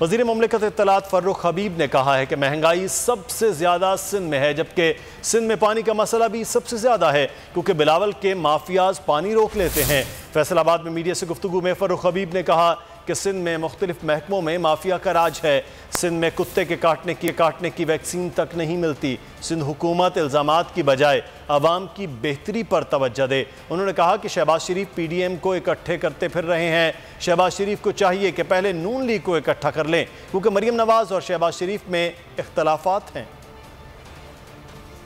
वज़ीर मुमलिकत इत्तलात फ़र्रुख हबीब ने कहा है कि महंगाई सबसे ज़्यादा सिंध में है, जबकि सिंध में पानी का मसला भी सबसे ज़्यादा है क्योंकि बिलावल के माफियाज पानी रोक लेते हैं। फैसलाबाद में मीडिया से गुफ्तगू में फ़र्रुख हबीब ने कहा कि सिंध में मुख्तलिफ महकमों में माफिया का राज है। सिंध में कुत्ते के काटने की वैक्सीन तक नहीं मिलती। सिंध हुकूमत इल्ज़ामात की बजाय आवाम की बेहतरी पर तवज्जो दे। उन्होंने कहा कि शहबाज शरीफ PDM को इकट्ठे करते फिर रहे हैं। शहबाज शरीफ को चाहिए कि पहले नून लीग को इकट्ठा कर लें क्योंकि मरियम नवाज और शहबाज शरीफ में इख्तलाफात हैं।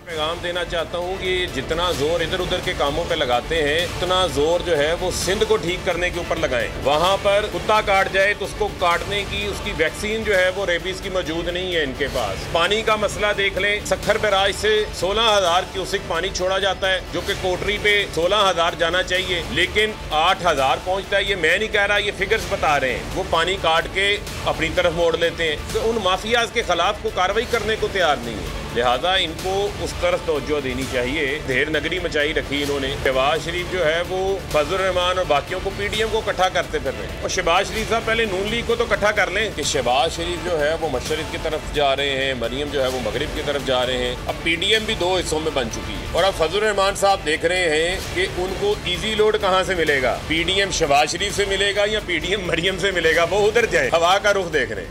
पैगाम देना चाहता हूँ कि जितना जोर इधर उधर के कामों पे लगाते हैं उतना जोर जो है वो सिंध को ठीक करने के ऊपर लगाएं। वहाँ पर कुत्ता काट जाए तो उसको काटने की उसकी वैक्सीन जो है वो रेबीज की मौजूद नहीं है इनके पास। पानी का मसला देख लें, सक्खर बैराज से 16,000 क्यूसेक पानी छोड़ा जाता है जो कि कोटरी पे 16,000 जाना चाहिए, लेकिन 8,000 पहुँचता है। ये मैं नहीं कह रहा, ये फिगर्स बता रहे हैं। वो पानी काट के अपनी तरफ मोड़ लेते हैं तो उन माफियाज के खिलाफ को कार्रवाई करने को तैयार नहीं है। लिहाजा इनको उस तरफ तवज्जो देनी चाहिए। ढेर नगरी मचाई रखी इन्होंने। शहबाज शरीफ जो है वो फजल रहमान और बाकियों को PDM को इकट्ठा करते फिर रहे हैं और शहबाज शरीफ साहब पहले नून लीग को तो इकट्ठा कर लें कि शहबाज शरीफ जो है वो मशरिक की तरफ जा रहे हैं, मरियम जो है वो मगरिब की तरफ जा रहे हैं। अब PDM भी 2 हिस्सों में बन चुकी है और अब फजल रहमान साहब देख रहे हैं कि उनको ईजी लोड कहाँ से मिलेगा। PDM शहबाज शरीफ से मिलेगा या PDM मरियम से मिलेगा, वो उधर जाए। हवा का रुख देख रहे हैं।